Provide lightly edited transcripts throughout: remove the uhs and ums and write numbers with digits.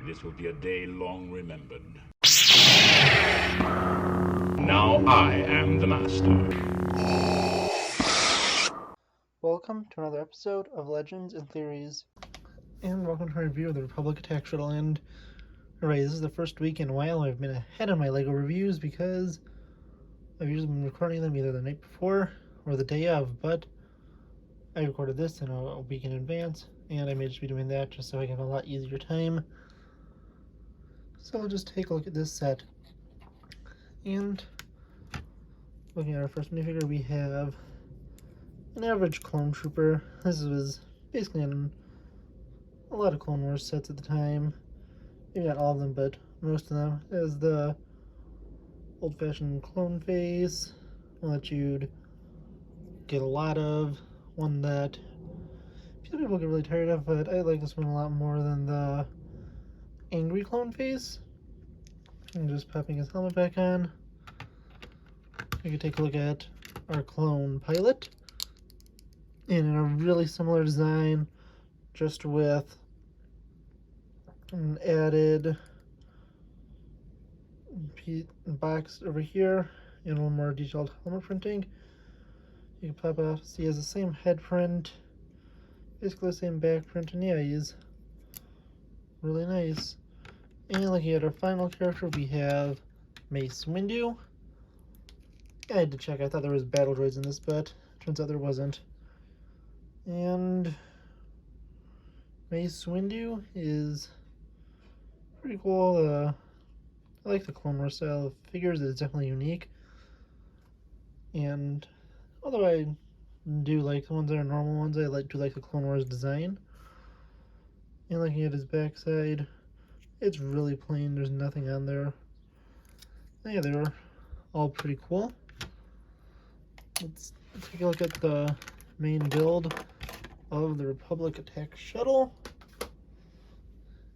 This will be a day long remembered. Now I am the master. Welcome to another episode of Legends and Theories. And welcome to my review of the Republic Attack Shuttle. And alright, this is the first week in a while I've been ahead of my LEGO reviews because I've usually been recording them either the night before or the day of, but I recorded this in a week in advance, and I may just be doing that just so I can have a lot easier time. So I'll just take a look at this set. And looking at our first minifigure, we have an average clone trooper. This was basically in a lot of Clone Wars sets at the time. Maybe not all of them, but most of them. It has the old-fashioned clone face, one that you'd get a lot of, one that a few people get really tired of, but I like this one a lot more than the angry clone face. I'm just popping his helmet back on. You can take a look at our clone pilot in a really similar design, just with an added box over here and a little more detailed helmet printing. You can pop it out, see he has the same head print, basically the same back print, and yeah, he's really nice. And looking at our final character, we have Mace Windu. I had to check, I thought there was battle droids in this, but turns out there wasn't. And Mace Windu is pretty cool. I like the Clone Wars style of figures. It's definitely unique. And although I do like the ones that are normal ones, I do like the Clone Wars design. And looking at his backside, it's really plain. There's nothing on there. Yeah, they were all pretty cool. Let's take a look at the main build of the Republic Attack Shuttle.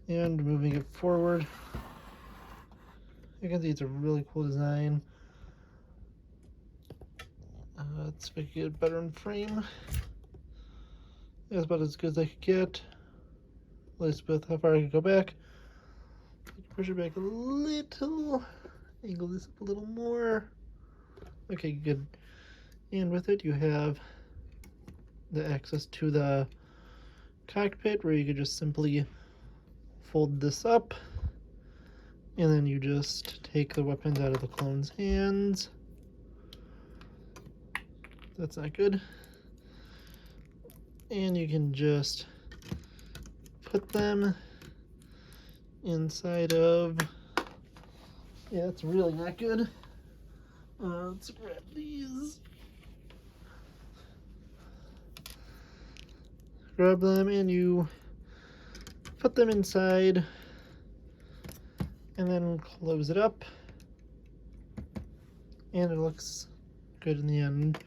And moving it forward, you can see it's a really cool design. Let's make it better in frame. That's about as good as I could get. At least with how far I could go back. Push it back a little. Angle this up a little more. Okay, good. And with it, you have the access to the cockpit where you could just simply fold this up. And then you just take the weapons out of the clone's hands. That's not good. And you can just put them inside of... Yeah, that's really not good. Let's grab these. Grab them and you put them inside and then close it up. And it looks good in the end.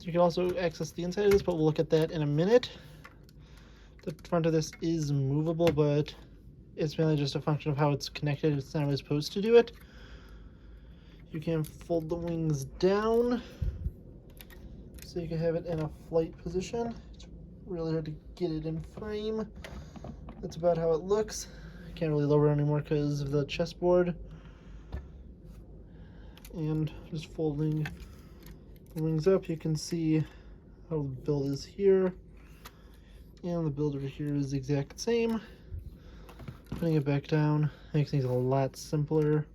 You can also access the inside of this, but we'll look at that in a minute. The front of this is movable, but it's mainly just a function of how it's connected. It's not really supposed to do it. You can fold the wings down so you can have it in a flight position. It's really hard to get it in frame. That's about how it looks. Can't really lower it anymore because of the chessboard. And just folding the wings up, you can see how the build is here. And the build over here is the exact same. Putting it back down makes things a lot simpler.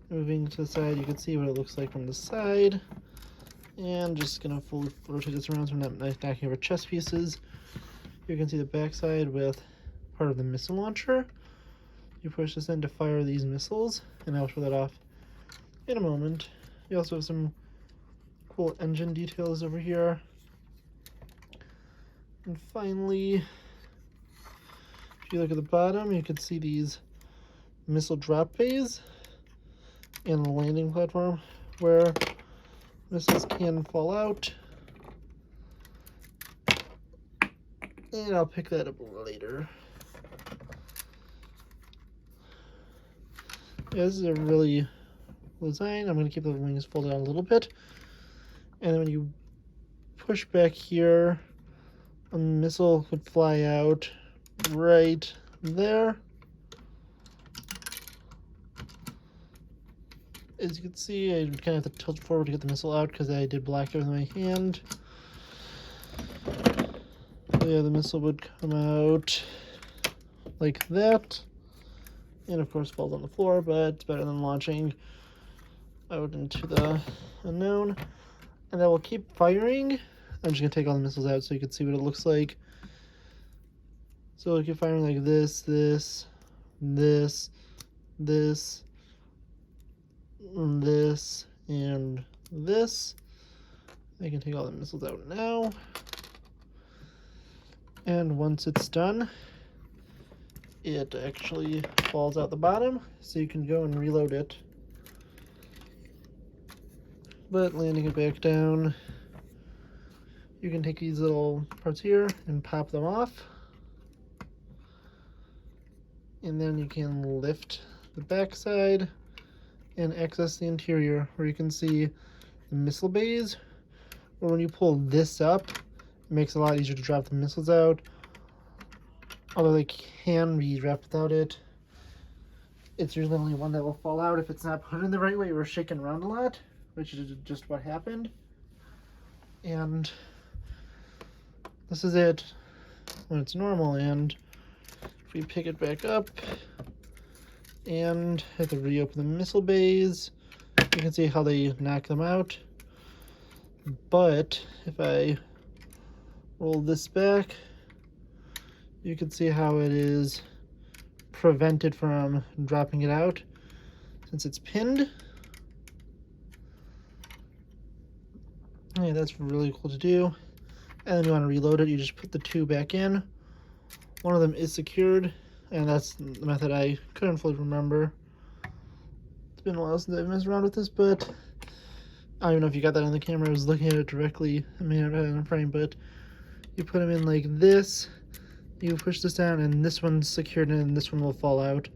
Moving to the side, you can see what it looks like from the side. And just gonna rotate this around so I'm not knocking over chess pieces. You can see the back side with part of the missile launcher. You push this in to fire these missiles, and I'll show that off in a moment. You also have some cool engine details over here. And finally, if you look at the bottom, you can see these missile drop bays and the landing platform where missiles can fall out. And I'll pick that up later. Yeah, this is a really cool design. I'm going to keep the wings folded out a little bit. And then when you push back here, a missile could fly out right there. As you can see, I kind of have to tilt forward to get the missile out because I did block it with my hand. So yeah, the missile would come out like that. And of course falls on the floor, but it's better than launching out into the unknown. And I will keep firing. I'm just going to take all the missiles out so you can see what it looks like. So I'll keep firing like this, this, this, this, this, and this. I can take all the missiles out now. And once it's done, it actually falls out the bottom, so you can go and reload it. But landing it back down, you can take these little parts here and pop them off. And then you can lift the back side and access the interior, where you can see the missile bays. Or when you pull this up, it makes it a lot easier to drop the missiles out. Although they can be dropped without it. It's usually only one that will fall out if it's not put in the right way or shaken around a lot, which is just what happened. And this is it when it's normal. And if we pick it back up and have to reopen the missile bays, you can see how they knock them out. But if I roll this back, you can see how it is prevented from dropping it out since it's pinned. Yeah, that's really cool to do. And then you want to reload it, you just put the two back in. One of them is secured, and that's the method I couldn't fully remember. It's been a while since I've messed around with this, but I don't even know if you got that on the camera. I was looking at it directly. I may not have it in a frame, but you put them in like this. You push this down, and this one's secured, and this one will fall out.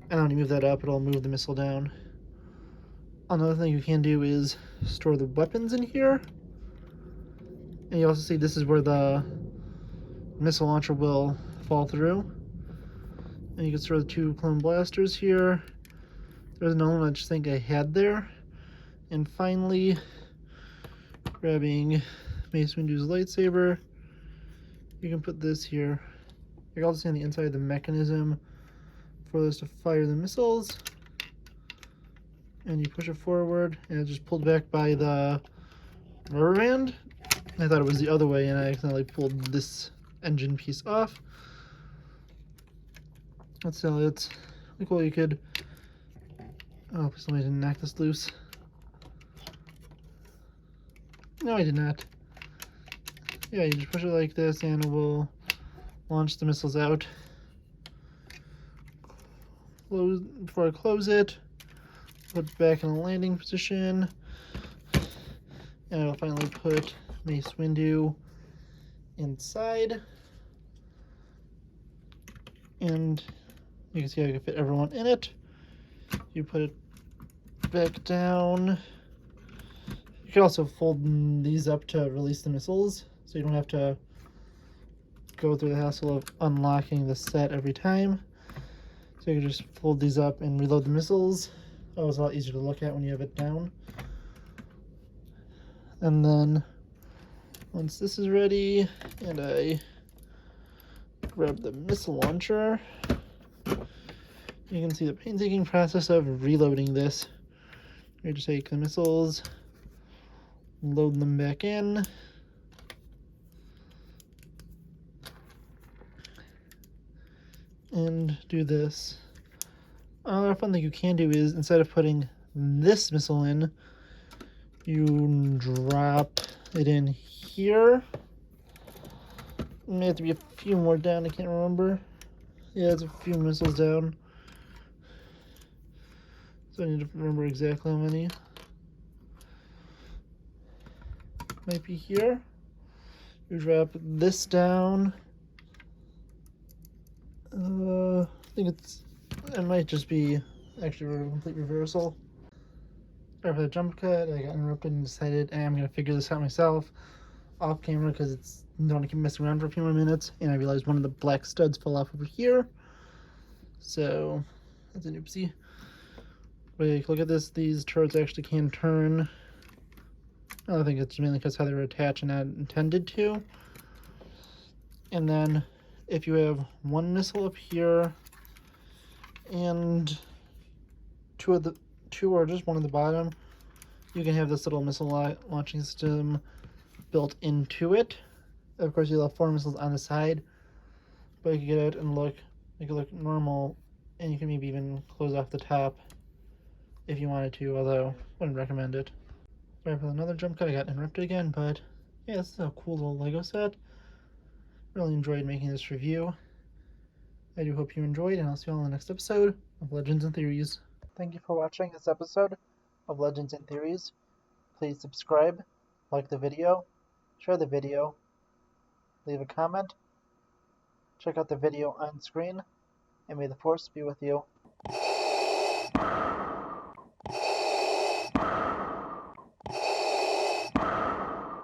And when you move that up, it'll move the missile down. Another thing you can do is store the weapons in here. And you also see this is where the missile launcher will fall through. And you can store the two clone blasters here. There's another one I just think I had there. And finally, grabbing Mace Windu's lightsaber, you can put this here. You can also see on the inside the mechanism for this to fire the missiles. And you push it forward, and it's just pulled back by the rubber band. I thought it was the other way, and I accidentally pulled this engine piece off. That's still it's cool. You could. Oh, please tell me I didn't knock this loose. No, I did not. Yeah, you just push it like this, and it will launch the missiles out. Before I close it, put it back in a landing position, and I'll finally put Mace Windu inside. And you can see I can fit everyone in it. You put it back down. You can also fold these up to release the missiles, so you don't have to go through the hassle of unlocking the set every time. So you can just fold these up and reload the missiles. Oh, it's a lot easier to look at when you have it down. And then once this is ready, and I grab the missile launcher, you can see the painstaking process of reloading this. You just take the missiles, load them back in, and do this. Another fun thing you can do is, instead of putting this missile in, you drop it in here. It may have to be a few more down, I can't remember. Yeah, it's a few missiles down. So I need to remember exactly how many. Might be here. You drop this down. I think it might just be actually a complete reversal. Sorry for the jump cut. I got interrupted and decided I'm going to figure this out myself off camera because it's don't want to keep messing around for a few more minutes, and I realized one of the black studs fell off over here. So that's an oopsie. But yeah, look at this, these turrets actually can turn. I think it's mainly because how they were attached and not intended to. And then if you have one missile up here and two or just one at the bottom, you can have this little missile launching system built into it. Of course, you'll have 4 missiles on the side, but you can get it and make it look normal, and you can maybe even close off the top if you wanted to, although I wouldn't recommend it. Sorry for another jump cut, I got interrupted again, but yeah, this is a cool little Lego set. Really enjoyed making this review. I do hope you enjoyed, and I'll see you all in the next episode of Legends and Theories. Thank you for watching this episode of Legends and Theories. Please subscribe, like the video, share the video, leave a comment, check out the video on screen, and may the Force be with you.